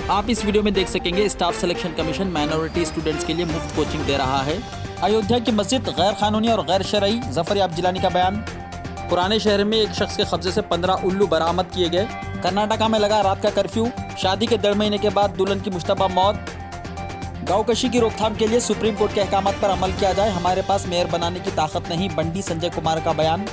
आप इस वीडियो में देख सकेंगे staff Selection commission minority students के लिए मुफ्त कोचिंग दे रहा है। अयोध्या की मस्जिद गैर कानूनी और गैर शरई, जफर याब जिलानी का बयान। पुराने शहर में एक शख्स के कब्जे से 15 उल्लू बरामद किए गए। कर्नाटका में लगा रात का कर्फ्यू। शादी के 1.5 महीने के बाद दुल्हन की मुश्तबा मौत। गौकशी की रोकथाम के लिए सुप्रीम कोर्ट के अहकामात पर अमल किया जाए, हमारे पास मेयर बनाने की ताकत नहीं, बंडी संजय कुमार का बयान।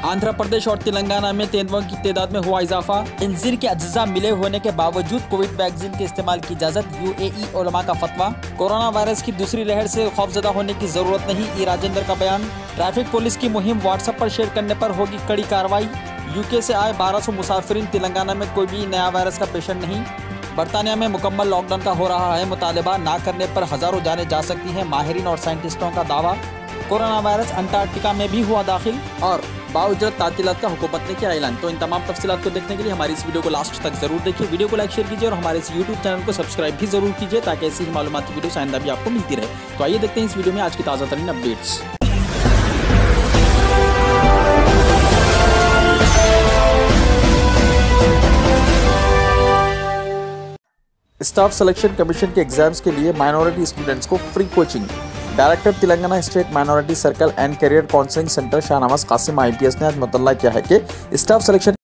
आंध्र प्रदेश और तेलंगाना में तेंदुओं की तादाद में हुआ इजाफा। खिंजीर के अज्जा मिले होने के बावजूद कोविड वैक्सीन के इस्तेमाल की इजाजत, यूएई उलमा का फतवा। कोरोना वायरस की दूसरी लहर से खौफजदा होने की जरूरत नहीं, ई राजेंद्र का बयान। ट्रैफिक पुलिस की मुहिम व्हाट्सएप पर शेयर करने पर होगी कड़ी कार्रवाई। यूके से आए 1200 मुसाफिरीन, तेलंगाना में कोई भी नया वायरस का पेशेंट नहीं। बरतानिया में मुकम्मल लॉकडाउन का हो रहा है मुतालबा, ना करने पर हजारों जाने जा सकती हैं, माहिरीन और साइंटिस्टों का दावा। कोरोना वायरस अंटार्कटिका में भी हुआ दाखिल और बाउजरत तातीलात का हुकूमत ने किया ऐलान। तो इन तमाम तफसीलात को देखने के लिए हमारी इस वीडियो को लास्ट तक जरूर देखिए। वीडियो को लाइक शेयर कीजिए और हमारे इस यूट्यूब चैनल को सब्सक्राइब भी जरूर कीजिए ताकि ऐसी ही मालूमाती वीडियो आइंदा भी आपको मिलती रहे। तो आइए देखते हैं इस वीडियो में आज की ताज़ा तरीन अपडेट्स। स्टाफ सिलेक्शन कमीशन के एग्जाम्स के लिए माइनॉरिटी स्टूडेंट्स को free coaching. Director Telangana State Minority Circle and Career Counselling Centre Shahnawaz Qasim IPS ने आज मुतल्ला किया है कि स्टाफ सिलेक्शन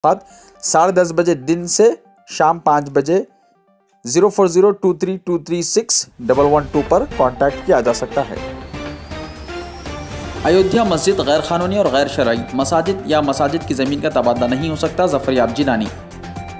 बाद 10:30 बजे दिन से शाम 5 बजे 040232361112 पर कांटेक्ट किया जा सकता है। अयोध्या मस्जिद गैर कानूनी और गैर शरई, मसाजिद या मसाजिद की ज़मीन का तबादला नहीं हो सकता, Zafar Yab Jilani.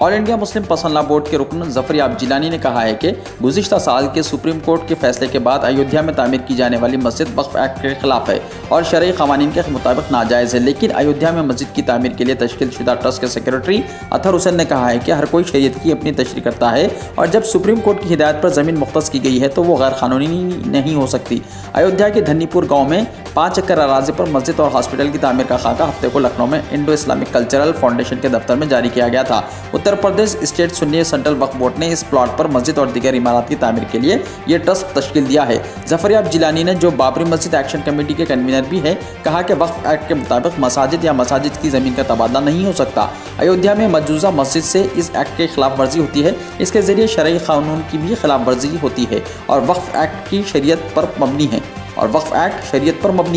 All India Muslim personal law board के रुकन जफर याब जिलानी ने कहा है कि गुज़िश्ता साल के सुप्रीम कोर्ट के फैसले के बाद अयोध्या में तामीर की जाने वाली मस्जिद वक्फ एक्ट के खिलाफ है और शरई क़वानीन के मुताबिक नाजायज़ है। लेकिन अयोध्या में मस्जिद की तामीर के लिए तश्कील शुदा ट्रस्ट के सेक्रेटरी अतहर हुसैन ने कहा है कि हर कोई शरीयत की अपनी तशरीह करता है और जब सुप्रीम कोर्ट की हिदायत पर ज़मीन मुख्तस की गई है तो वो गैर कानूनी नहीं हो सकती। अयोध्या के धन्नीपुर गाँव में 5 एकड़ अराज़ी पर मस्जिद और हॉस्पिटल की तामीर का खाका हफ्ते को लखनऊ में इंडो इस्लामिक कल्चरल फाउंडेशन के दफ्तर में जारी किया गया था। उत्तर प्रदेश स्टेट सुन्नी सेंट्रल वक्फ बोर्ड ने इस प्लॉट पर मस्जिद और दीगर इमारत की तामीर के लिए ये ट्रस्ट तश्कील दिया है। जफर याब जिलानी ने, जो बाबरी मस्जिद एक्शन कमेटी के कन्वीनर भी है, कहा कि वक्फ एक्ट के मुताबिक मसाजिद या मसाजिद की ज़मीन का तबादला नहीं हो सकता। अयोध्या में मौजूदा मस्जिद से इस एक्ट के खिलाफ वर्जी होती है, इसके जरिए शरई कानून की भी खिलाफ वर्जी होती है और वक्फ एक्ट की शरीयत पर मबनी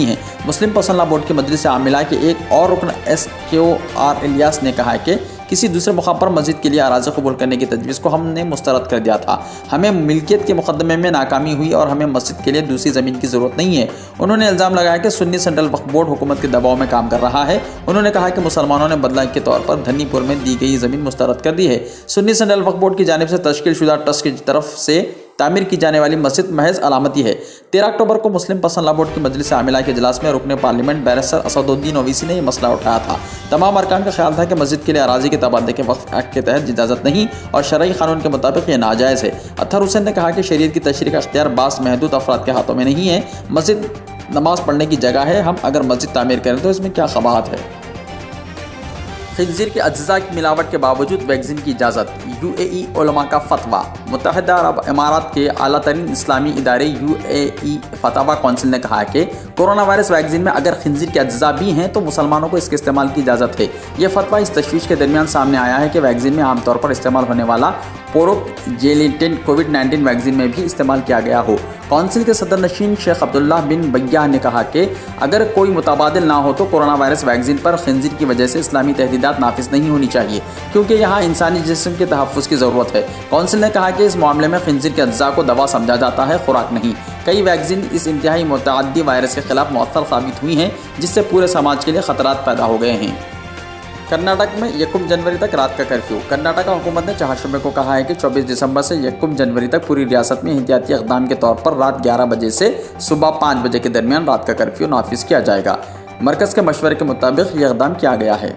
है। मुस्लिम पर्सनल लॉ बोर्ड के मजलिस आमिला के एक और रुकन SQR इलियास ने कहा है कि किसी दूसरे मुकाम पर मस्जिद के लिए अराज़ी कबूल करने की तजवीज़ को हमने मुस्तरद कर दिया था। हमें मिल्कियत के मुकदमे में नाकामी हुई और हमें मस्जिद के लिए दूसरी ज़मीन की ज़रूरत नहीं है। उन्होंने इल्ज़ाम लगाया कि सुन्नी सेंट्रल वक्फ बोर्ड हुकूमत के दबाव में काम कर रहा है। उन्होंने कहा कि मुसलमानों ने बदला के तौर पर धन्नीपुर में दी गई ज़मीन मुस्तरद कर दी है। सुन्नी सेंट्रल वक्फ बोर्ड की जानिब से तश्कील शुदा ट्रस्ट की तरफ से तामीर की जाने वाली मस्जिद महज अलामती है। 13 अक्टूबर को मुस्लिम पर्सनल लॉ बोर्ड की मजलिस आमिला के इजलास में रुकने पार्लियामेंट बैरिस्टर असदुद्दीन ओवैसी ने यह मसला उठाया था। तमाम अरकान का ख्याल था कि मस्जिद के लिए अराज़ी के तबादले के वक्फ एक्ट के तहत इजाज़त नहीं और शरई कानून के मुताबिक ये नाजायज़ है। अतहर हुसैन ने कहा कि शरीयत की तशरीह का इख्तियार बास महदूद अफराद के हाथों में नहीं है। मस्जिद नमाज पढ़ने की जगह है, हम अगर मस्जिद तामीर करें तो इसमें क्या क़बाहत है। खिंजीर के अज्जा की मिलावट के बावजूद वैक्सीन की इजाज़त, यूएई उलमा का फतवा। मुत्तहिदा अरब इमारात के आला तरीन इस्लामी इदारे UAE फतवा काउंसिल ने कहा कि कोरोना वायरस वैक्सीन में अगर खिंजीर के अज्जा भी हैं तो मुसलमानों को इसके इस्तेमाल की इजाज़त है। यह फतवा इस तशवीश के दरमियान सामने आया है कि वैक्सीन में आमतौर पर इस्तेमाल होने वाला पोरोजेलिटिन कोविड-19 वैक्सीन में भी इस्तेमाल किया गया हो। काउंसिल के सदर नशीन शेख अब्दुल्लाह बिन बग्या ने कहा कि अगर कोई मुताबादिल ना हो तो कोरोना वायरस वैक्सीन पर खिंजीर की वजह से इस्लामी तहदीदात नाफिज नहीं होनी चाहिए, क्योंकि यहाँ इंसानी जिस्म के तहफ़्फ़ुज़ की ज़रूरत है। काउंसिल ने कहा कि इस मामले में खिंजीर के अज्जा को दवा समझा जाता है, खुराक नहीं। कई वैक्सीन इस इंतहाई मुतअद्दी वायरस के खिलाफ मौसर साबित हुई हैं, जिससे पूरे समाज के लिए खतरात पैदा हो गए हैं। कर्नाटक में 1 जनवरी तक रात का कर्फ्यू। कर्नाटक हुकूमत ने 4 शुबे को कहा है कि 24 दिसंबर से 1 जनवरी तक पूरी रियासत में एहतियाती इक़दाम के तौर पर रात 11 बजे से सुबह 5 बजे के दरमियान रात का कर्फ्यू नाफिज किया जाएगा। मरकज़ के मशवरे के मुताबिक यह इक़दाम किया गया है।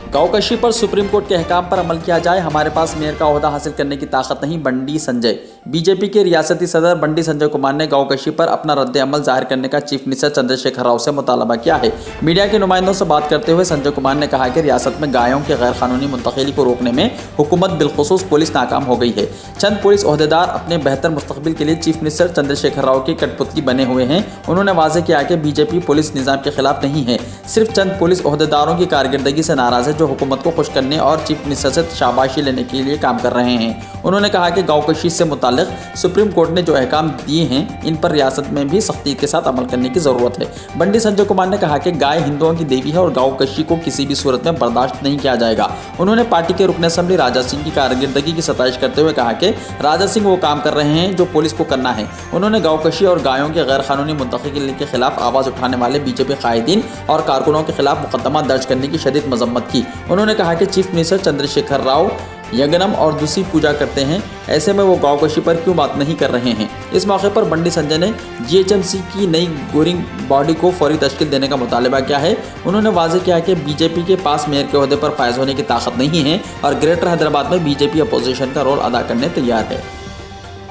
गाँवकशी पर सुप्रीम कोर्ट के अहकाम पर अमल किया जाए, हमारे पास मेयर का ओहदा हासिल करने की ताकत नहीं, बंडी संजय। बीजेपी के रियासती सदर बंडी संजय कुमार ने गाँवकशी पर अपना रद्द अमल जाहिर करने का चीफ मिनिस्टर चंद्रशेखर राव से मुतालबा किया है। मीडिया के नुमाइंदों से बात करते हुए संजय कुमार ने कहा कि रियासत में गायों के गैर कानूनी मुंतकिली को रोकने में हुकूमत बिलखुसूस पुलिस नाकाम हो गई है। चंद पुलिस ओहदेदार अपने बेहतर मुस्तकबिल के लिए चीफ मिनिस्टर चंद्रशेखर राव की कठपुतली बने हुए हैं। उन्होंने वाज़ेह किया कि बीजेपी पुलिस निज़ाम के खिलाफ नहीं है, सिर्फ चंद पुलिस ओहदेदारों की कारकर्दगी से नाराज़ है जो हुकूमत को खुश करने और चीफ मिनिस्टर से शाबाशी लेने के लिए काम कर रहे हैं। उन्होंने कहा कि गाँवकशी से मुताल्लिक सुप्रीम कोर्ट ने जो अहकाम दिए हैं इन पर रियासत में भी सख्ती के साथ अमल करने की ज़रूरत है। बंडी संजय कुमार ने कहा कि गाय हिंदुओं की देवी है और गाँवकशी को किसी भी सूरत में बर्दाश्त नहीं किया जाएगा। उन्होंने पार्टी के रुकन असम्बली राजा सिंह की कारकर्दगी की सताइश करते हुए कहा कि राजा सिंह वो काम कर रहे हैं जो पुलिस को करना है। उन्होंने गाँवकशी और गायों के गैर कानूनी मुंतकिली के खिलाफ आवाज़ उठाने वाले बीजेपी कायदीन और कारकुनों के खिलाफ मुकदमा दर्ज करने की शदीद मजम्मत की। उन्होंने कहा कि चीफ मिनिस्टर चंद्रशेखर राव यज्ञम और दूसरी पूजा करते हैं, ऐसे में वो गाँवकशी पर क्यों बात नहीं कर रहे हैं। इस मौके पर बंडी संजय ने GHMC की नई गोरिंग बॉडी को फौरी तश्कील देने का मुतालबा किया है। उन्होंने वाज़ेह किया कि बीजेपी के पास मेयर के ओहदे पर फायज होने की ताकत नहीं है और ग्रेटर हैदराबाद में बीजेपी अपोजिशन का रोल अदा करने तैयार है।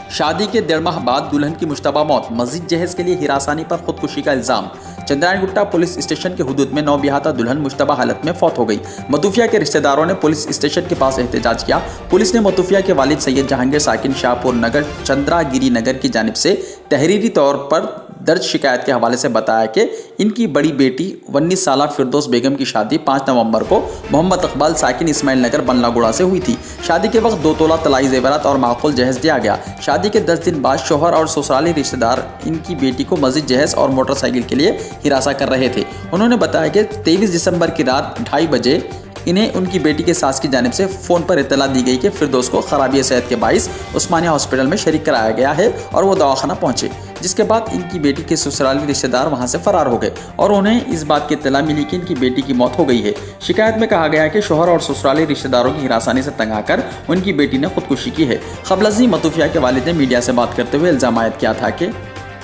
शादी के 1.5 माह बाद दुल्हन की मुश्तबा मौत, मजीद जहेज के लिए हिरासानी पर खुदकुशी का इल्ज़ाम। चंद्रायण पुलिस स्टेशन के हुदूद में नौबियाता दुल्हन मुश्तबा हालत में फौत हो गई। मतूफिया के रिश्तेदारों ने पुलिस स्टेशन के पास एहतजाज किया। पुलिस ने मतूफिया के वालिद सैयद जहांगीर साकिन शाहपुर नगर चंद्रागिरी नगर की जानिब से तहरीरी तौर पर दर्ज शिकायत के हवाले से बताया कि इनकी बड़ी बेटी 19 साला फिरदौस बेगम की शादी 5 नवंबर को मोहम्मद इकबाल साकिन इस्माइल नगर बल्लागुड़ा से हुई थी। शादी के वक्त 2 तोला तलाई जेवरात और माकूल जहेज दिया गया। शादी के 10 दिन बाद शोहर और ससुराली रिश्तेदार इनकी बेटी को मजीद जहेज और मोटरसाइकिल के लिए हिरासा कर रहे थे। उन्होंने बताया कि 23 दिसंबर की रात 2:30 बजे इन्हें उनकी बेटी के सास की जानिब से फ़ोन पर इत्तला दी गई कि फिरदौस को खराबी सेहत के बाइस उस्मानिया हॉस्पिटल में शरीक कराया गया है और वो दवाखाना पहुंचे, जिसके बाद इनकी बेटी के ससुराली रिश्तेदार वहां से फरार हो गए और उन्हें इस बात की इत्तला मिली कि इनकी बेटी की मौत हो गई है। शिकायत में कहा गया कि शोहर और ससुराली रिश्तेदारों की हिरासानी से तंग आकर उनकी बेटी ने खुदकुशी की है। क़ब्ल मतूफिया के वालिद ने मीडिया से बात करते हुए इल्ज़ाम आयद किया था कि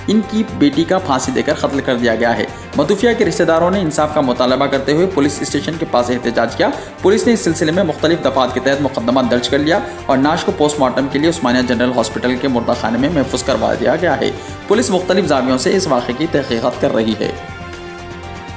इनकी बेटी का फांसी देकर कत्ल कर दिया गया है। मतूफिया के रिश्तेदारों ने इंसाफ का मुतालबा करते हुए पुलिस स्टेशन के पास एहतजाज किया। पुलिस ने इस सिलसिले में मुख्तलिफ दफात के तहत मुकदमा दर्ज कर लिया और नाश को पोस्टमार्टम के लिए उस्मानिया जनरल हॉस्पिटल के मुर्दा खाने में महफूज करवा दिया गया है। पुलिस मुख्तलिफ जावियों से इस वाक़े की तहकीक़ात कर रही है।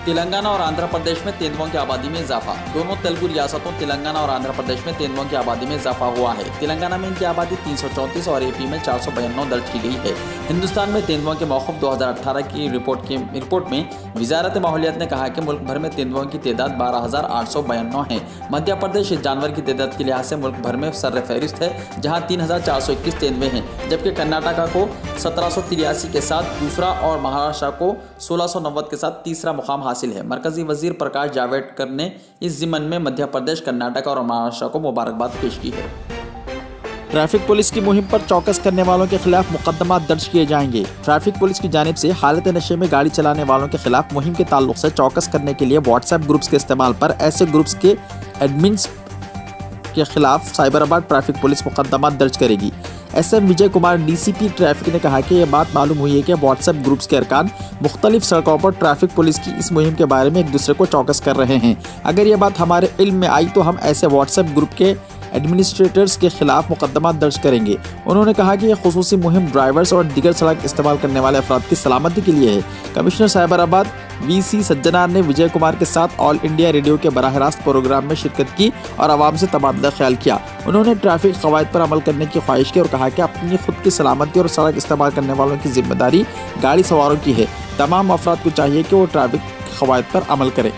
तेलंगाना और आंध्र प्रदेश में तेंदुओं की आबादी में इजाफा। दोनों तेलुगु रियासतों तेलंगाना और आंध्र प्रदेश में तेंदुओं की आबादी में इजाफा हुआ है। तेलंगाना में इनकी आबादी 334 और AP में 492 दर्ज की गई है। हिंदुस्तान में तेंदुओं के मौक़िफ़ 2018 की रिपोर्ट में वज़ारत माहौलियात ने कहा कि मुल्क भर में तेंदुओं की तादाद 12,892 है। मध्य प्रदेश इस जानवर की तादाद के लिहाज से मुल्क भर में सर-ए-फ़हरिस्त है, जहाँ 3,421 तेंदुए हैं, जबकि कर्नाटका को 1783 के साथ दूसरा और महाराष्ट्र को 1690 के साथ तीसरा मुकाम हासिल है। मरकजी वजीर प्रकाश जावड़ेकर ने इस ज़िमन में मध्य प्रदेश, कर्नाटक और महाराष्ट्र को मुबारकबाद पेश की है। ट्रैफिक पुलिस की मुहिम पर चौकस करने वालों के खिलाफ मुकदमा दर्ज किए जाएंगे। ट्रैफिक पुलिस की जानिब से हालत नशे में गाड़ी चलाने वालों के खिलाफ मुहिम के ताल्लुक से चौकस करने के लिए व्हाट्सएप ग्रुप्स के इस्तेमाल पर ऐसे ग्रुप्स के एडमिन्स के खिलाफ साइबराबाद ट्रैफिक पुलिस मुकदमा दर्ज करेगी। SM Vijay Kumar DCP traffic ने कहा कि यह बात मालूम हुई है कि व्हाट्सएप ग्रुप्स के अरकान मुख्तलिफ सड़कों पर ट्रैफिक पुलिस की इस मुहिम के बारे में एक दूसरे को चौकस कर रहे हैं। अगर यह बात हमारे इल्म में आई तो हम ऐसे व्हाट्सएप ग्रुप के एडमिनिस्ट्रेटर्स के खिलाफ मुकदमा दर्ज करेंगे। उन्होंने कहा कि यह खुसूसी मुहिम ड्राइवर्स और दीगर सड़क इस्तेमाल करने वाले अफराद की सलामती के लिए है। कमिश्नर साइबराबाद VC सज्जनार ने विजय कुमार के साथ ऑल इंडिया रेडियो के बराह रास्त प्रोग्राम में शिरकत की और आवाम से तबादला ख्याल किया। उन्होंने ट्रैफिक कवायद पर अमल करने की ख्वाहिश की और कहा कि अपनी खुद की सलामती और सड़क इस्तेमाल करने वालों की जिम्मेदारी गाड़ी सवारों की है। तमाम अफराद को चाहिए कि वो ट्रैफिक कवायद पर अमल करें।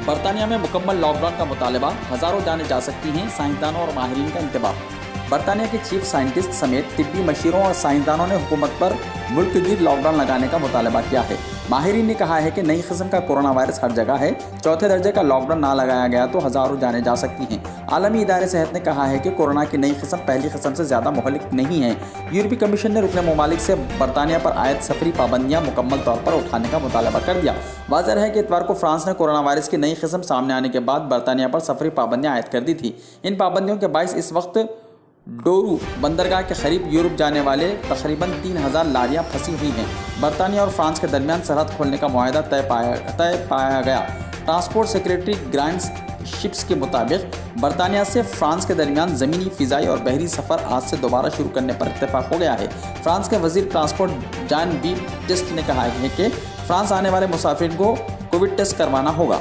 बरतानिया में मुकम्मल लॉकडाउन का मुतालबा, हज़ारों जानें जा सकती हैं, साइंसदानों और माहिरीन का इंतबाह। बरतानिया के चीफ साइंटिस्ट समेत तिब्बी मशीरों और साइंसदानों ने हुकूमत पर मुल्क गिर लॉकडाउन लगाने का मुतालबा किया है। माहिरीन ने कहा है कि नई किस्म का कोरोना वायरस हर जगह है। चौथे दर्जे का लॉकडाउन ना लगाया गया तो हज़ारों जानें जा सकती हैं। आलमी इदारे सेहत ने कहा है कि कोरोना की नई किस्म पहली किस्म से ज़्यादा मुहलिक नहीं है। यूरोपीय कमीशन ने रुकने ममालिक से बरतानिया पर आयद सफरी पाबंदियाँ मुकम्मल तौर पर उठाने का मुतालबा कर दिया। वाज़ेह है कि इतवार को फ्रांस ने कोरोना वायरस की नई किस्म सामने आने के बाद बरतानिया पर सफरी पाबंदियाँ आयद कर दी थी। इन पाबंदियों के बायस इस वक्त डोरू बंदरगाह के करीब यूरोप जाने वाले तकरीबन 3000 लारियां फंसी हुई हैं। बरतानिया और फ्रांस के दरमियान सरहद खोलने का मुआहदा तय पाया गया। ट्रांसपोर्ट सेक्रेटरी ग्रांड्स शिप्स के मुताबिक बरतानिया से फ्रांस के दरमियान ज़मीनी, फ़िज़ाई और बहरी सफ़र आज से दोबारा शुरू करने पर इत्तेफाक हो गया है। फ्रांस के वज़ीर ट्रांसपोर्ट जॉन बेप्टिस्ट ने कहा है कि फ्रांस आने वाले मुसाफिर को कोविड टेस्ट करवाना होगा।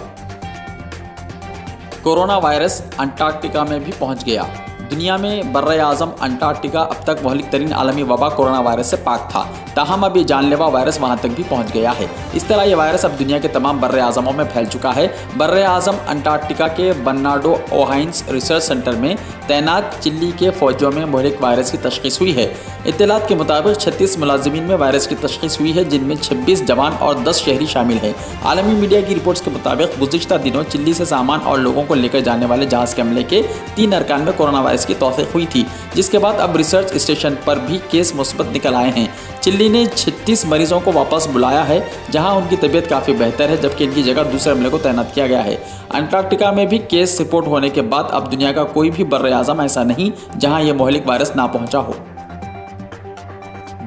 कोरोना वायरस अंटार्कटिका में भी पहुँच गया। दुनिया में बर्र-ए-आज़म अंटार्कटिका अब तक मुहलिक तरीन आलमी वबा कोरोना वायरस से पाक था, ताहम अब ये जानलेवा वायरस वहाँ तक भी पहुँच गया है। इस तरह ये वायरस अब दुनिया के तमाम बर्र-ए-आज़मों में फैल चुका है। बर्र-ए-आज़म अंटार्कटिका के बर्नार्डो ओहाइंस रिसर्च सेंटर में तैनात चिली के फौजियों में मुहलिक वायरस की तशख़ीस हुई है। इत्तलात के मुताबिक 36 मुलाजिमीन में वायरस की तशख़ीस हुई है, जिनमें 26 जवान और 10 शहरी शामिल हैं। आलमी मीडिया की रिपोर्ट्स के मुताबिक गुज़िश्ता दिनों चिली से सामान और लोगों को लेकर जाने वाले जहाज़ के अमले के 3 अरकान में कोरोना वायरस की तौसीक़ हुई थी, जिसके बाद अब रिसर्च स्टेशन पर भी केस मुस्बत निकल आए हैं। चिली ने 36 मरीजों को वापस बुलाया है, जहां उनकी तबीयत काफ़ी बेहतर है, जबकि इनकी जगह दूसरे अमले को तैनात किया गया है। अंटार्कटिका में भी केस रिपोर्ट होने के बाद अब दुनिया का कोई भी बर्र-ए-आज़म ऐसा नहीं जहां यह मुहलिक वायरस ना पहुंचा हो।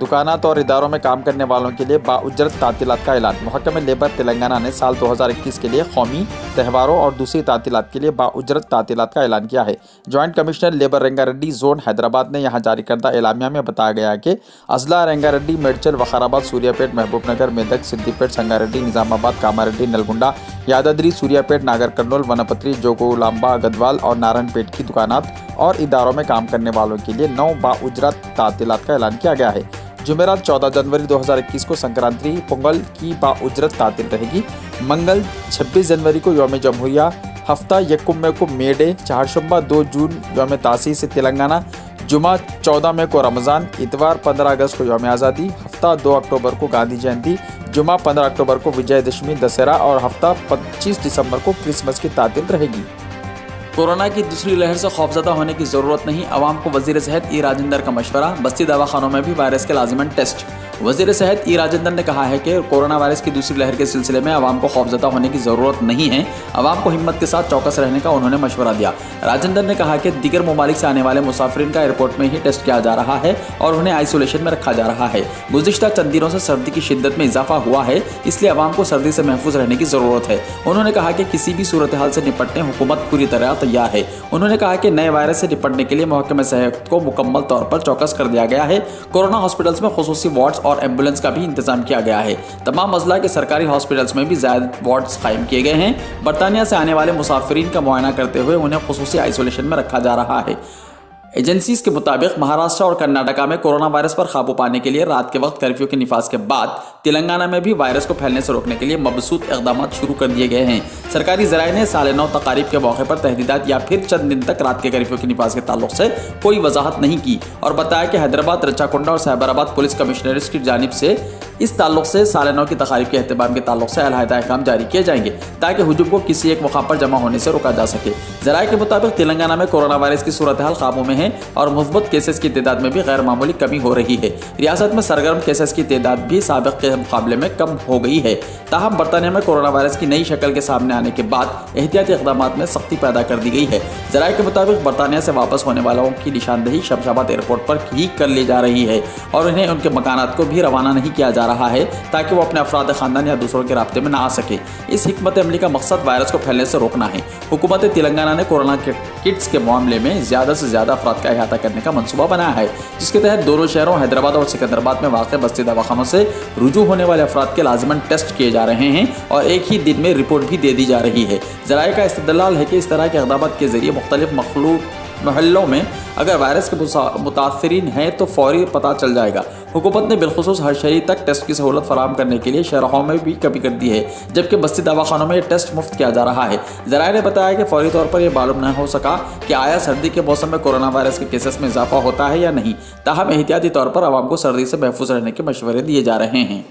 दुकानात और इदारों में काम करने वालों के लिए बाउजरत तातीलात का ऐलान। महकमे लेबर तेलंगाना ने साल 2021 के लिए कौमी त्योहारों और दूसरी तातीलात के लिए बाउजरत तातीलात का ऐलान किया है। Joint commissioner labour Rangareddy zone Hyderabad ने यहाँ जारी करदा एलामिया में बताया गया कि अजला, रंगारेड्डी, मेडचल, वखाराबाद, सूर्यापेट, महबूबनगर, मेदक, सिद्दीपेट, संगारेड्डी, निजामाबाद, कामारेड्डी, नलगुंडा, यादाद्री, सूर्यापेट, नागर कर्नूल, वनपत्री, जोगुलांबा, गदवाल और नारायणपेट की दुकानात और इदारों में काम करने वालों के लिए 9 बाउजरत तातीलात का ऐलान किया गया है। जुमेरात 14 जनवरी 2021 को संक्रांति पोंगल की बाउजरत तातील रहेगी। मंगल 26 जनवरी को यौम जमहूरिया, हफ्ता यकुम को मे डे, चारशंबा 2 जून यौम तासीस तेलंगाना, जुमा 14 मई को रमज़ान, इतवार 15 अगस्त को यौम आज़ादी, हफ्ता 2 अक्टूबर को गांधी जयंती, जुमा 15 अक्टूबर को विजयदशमी दशहरा और हफ्ता 25 दिसंबर को क्रिसमस की तातील रहेगी। कोरोना की दूसरी लहर से खौफजदा होने की ज़रूरत नहीं, अवाम को वज़ीर सेहत ई राजेंद्र का मशवरा। बस्ती दवाखानों में भी वायरस के लाजिमन टेस्ट। वज़ीर सेहत ई राजेंद्र ने कहा है कि कोरोना वायरस की दूसरी लहर के सिलसिले में अवाम को खौफजदा होने की ज़रूरत नहीं है। अवाम को हिम्मत के साथ चौकस रहने का उन्होंने मशवरा दिया। राजेंद्र ने कहा कि दीगर ममालिक से आने वाले मुसाफिरीन का एयरपोर्ट में ही टेस्ट किया जा रहा है और उन्हें आइसोलेशन में रखा जा रहा है। गुज़िश्ता चंद दिनों से सर्दी की शिद्दत में इजाफा हुआ है, इसलिए अवाम को सर्दी से महफूज रहने की ज़रूरत है। उन्होंने कहा कि किसी भी सूरत हाल से निपटने हुकूमत पूरी तरह तैयार है। उन्होंने कहा कि नए वायरस से निपटने के लिए महकमे सेहत को मुकम्मल तौर पर चौकस कर दिया गया है। कोरोना हॉस्पिटल्स में खुसूसी वार्ड्स और एम्बुलेंस का भी इंतजाम किया गया है। तमाम अजला के सरकारी हॉस्पिटल्स में भी ज़ायद वार्ड्स कायम किए गए हैं। बरतानिया से आने वाले मुसाफिरीन का मुआयना करते हुए उन्हें खुसूसी आइसोलेशन में रखा जा रहा है। एजेंसीज के मुताबिक महाराष्ट्र और कर्नाटका में कोरोना वायरस पर काबू पाने के लिए रात के वक्त कर्फ्यू के निफाज के बाद तेलंगाना में भी वायरस को फैलने से रोकने के लिए मबसूत इक़दाम शुरू कर दिए गए हैं। सरकारी ज़राए ने साल 9 तकारीब के मौके पर तहदीदात या फिर चंद दिन तक रात के कर्फ्यू के निफाज के ताल्लुक से कोई वजाहत नहीं की और बताया कि हैदराबाद, रच्चाकुंडा और साइबराबाद पुलिस कमिश्नरेट्स की जानिब से इस ताल्लुक से साल 9 की तकारीब के एहतमाम के ताल्लुक से अलहदा अहकाम जारी किए जाएंगे ताकि हुजूम को किसी एक मकाम पर जमा होने से रोका जा सके। ज़राए के मुताबिक तेलंगाना में कोरोना वायरस की सूरत हाल काबू में है और मुस्बत केसेस की तादाद में भी गैर मामूली कमी हो रही है। रियासत में सरगर्म केसेस की तादाद भी साबिक़ के मुकाबले में कम हो गई है। ताहम बरतानिया में कोरोना वायरस की नई शक्ल के सामने आने के बाद एहतियाती इक़दाम में सख्ती पैदा कर दी गई है। ज़राए के मुताबिक बरतानिया से वापस होने वालों की निशानदेही शमशाबाद एयरपोर्ट पर ही कर ली जा रही है और उन्हें उनके मकानात को भी रवाना नहीं किया जा रहा है ताकि वो अपने अफराद खानदान या दूसरों के राब्ते में ना आ सके। इस हिकमत अमली का मकसद वायरस को फैलने से रोकना है। हुकूमत तेलंगाना ने कोरोना किट्स के मामले में ज़्यादा से ज़्यादा अफराद का अहाता करने का मनसूबा बनाया है, जिसके तहत दोनों शहरों हैदराबाद और सिकंदराबाद में वाक़ बस्ती दवाखानों से रुजू होने वाले अफराद के लाजमन टेस्ट किए जा रहे हैं और एक ही दिन में रिपोर्ट भी दे दी जा रही है। ज़राए का इस्तदलाल है कि इस तरह के इक़दाम के ज़रिए मुख्तलिफ महल्लों में अगर वायरस के मुतासरीन हैं तो फौरी पता चल जाएगा। हुकूमत ने बिलखुसूस हर शहरी तक टेस्ट की सहूलत फराहम करने के लिए शहरों में भी कमी कर दी है, जबकि बस्ती दवाखानों में यह टेस्ट मुफ्त किया जा रहा है। ज़राए ने बताया कि फौरी तौर पर यह मालूम न हो सका कि आया सर्दी के मौसम में कोरोना वायरस के केसेस में इजाफा होता है या नहीं, ताहम एहतियाती तौर पर आवाम को सर्दी से महफूज रहने के मशवरे दिए जा रहे हैं।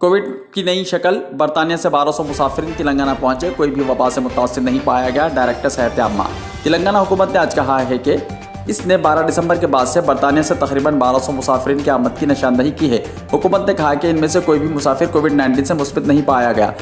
कोविड की नई शक्ल, बरतानिया से 1200 मुसाफिरीन तेलंगाना पहुंचे, कोई भी वबा से मुतासिर नहीं पाया गया। डायरेक्टर सेहत आम्मा तेलंगाना हुकूमत ने आज कहा है कि इसने 12 दिसंबर के बाद से बरतानिया से तकरीबन 1200 मुसाफिरीन की आमद की निशानदही की है। हुकूमत ने कहा कि इनमें से कोई भी मुसाफिर कोविड-19 से मुस्बित नहीं पाया गया।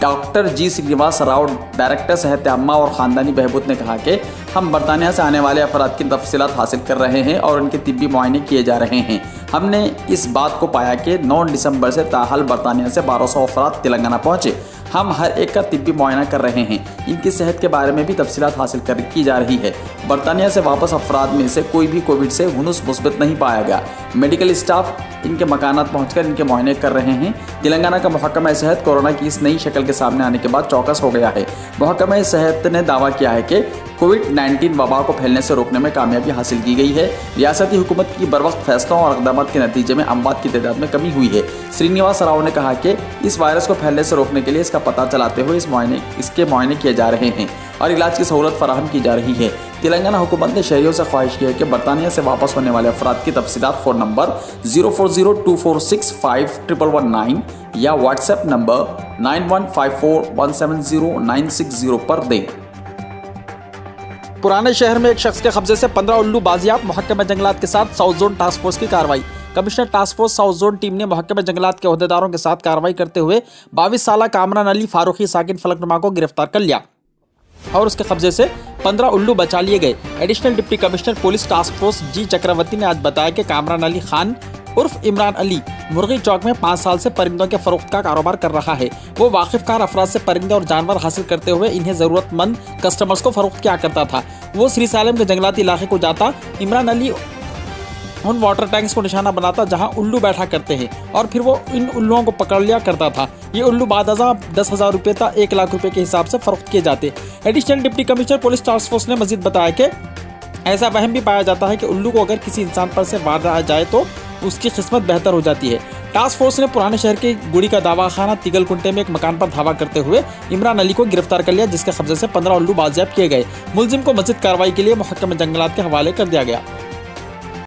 डॉक्टर जी श्रीनिवास राव, डायरेक्टर सेहत आम्मा और ख़ानदानी बहबूद ने कहा कि हम बरतानिया से आने वाले अफराद की तफसीलात हासिल कर रहे हैं और उनके तिब्बी मुआयने किए जा रहे हैं। हमने इस बात को पाया कि 9 दिसंबर से ताहाल बरतानिया से 1200 अफराद तेलंगाना पहुँचे। हम हर एक का तिब्बी मुआयना कर रहे हैं। इनकी सेहत के बारे में भी तफसीलात हासिल की जा रही है। बरतानिया से वापस अफराद में से कोई भी कोविड से हुनुस मुस्बित नहीं पाया गया। मेडिकल स्टाफ इनके मकानात पहुंचकर इनके मुआयने कर रहे हैं। तेलंगाना का महकमा सेहत कोरोना की इस नई शक्ल के सामने आने के बाद चौकस हो गया है। महकमा सेहत ने दावा किया है कि कोविड-19 वबा को फैलने से रोकने में कामयाबी हासिल की गई है। रियासती हुकूमत की बरवक्त फैसलों और इक़दाम के नतीजे में अमवात की तादाद में कमी हुई है। श्रीनिवास राव ने कहा कि इस वायरस को फैलने से रोकने के लिए इसका पता चलाते हुए इसके मुआयने किए जा रहे हैं और इलाज की सहूलत फराहम की जा रही है। तेलंगाना हुकूमत ने शहरियों से ख्वाहिश की है कि बरतानिया से वापस होने वाले अफराद की तफसीलात फ़ोन नंबर 0402465119 या व्हाट्सएप नंबर 9154170960 पर दें। पुराने शहर में एक शख्स के कब्जे से 15 उल्लू बाजियाब, महकमा जंगलात के साथ साउथ जोन टास्क फोर्स की कार्रवाई। Commissioner task force south zone team ने महकमा जंगलात के अहदेदारों के साथ कार्रवाई करते हुए 22 साला कामरान अली फारूकी साकिन फलकनुमा को गिरफ्तार कर लिया और उसके कब्जे से 15 उल्लू बचा लिए गए। Additional deputy commissioner police task force G Chakravarti ने आज बताया कि कामरान अली खान उर्फ इमरान अली मुर्गी चौक में 5 साल से परिंदों के फरोख्त का कारोबार कर रहा है। वो वाकिफकार अफराद से परिंदे और जानवर हासिल करते हुए इन्हें ज़रूरतमंद कस्टमर्स को फरोख्त किया करता था। वो श्री सालम के जंगलाती इलाके को जाता। इमरान अली उन वाटर टैंक्स को निशाना बनाता जहां उल्लू बैठा करते हैं और फिर वो इन उल्लुओं को पकड़ लिया करता था। ये उल्लू बाद 10,000 रुपये तक 1 लाख रुपये के हिसाब से फरोख्त किए जाते। Additional deputy commissioner police task force ने मजीद बताया कि ऐसा वहम भी पाया जाता है कि उल्लू को अगर किसी इंसान पर से वार आ जाए तो उसकी किस्मत बेहतर हो जाती है। टास्क फोर्स ने पुराने शहर के गुड़ी का दावाखाना तिगलकुंटे में एक मकान पर धावा करते हुए इमरान अली को गिरफ्तार कर लिया, जिसके कब्जे से 15 उल्लू बाजियाब किए गए। मुलजिम को मजीद कार्रवाई के लिए महकमा जंगलात के हवाले कर दिया गया।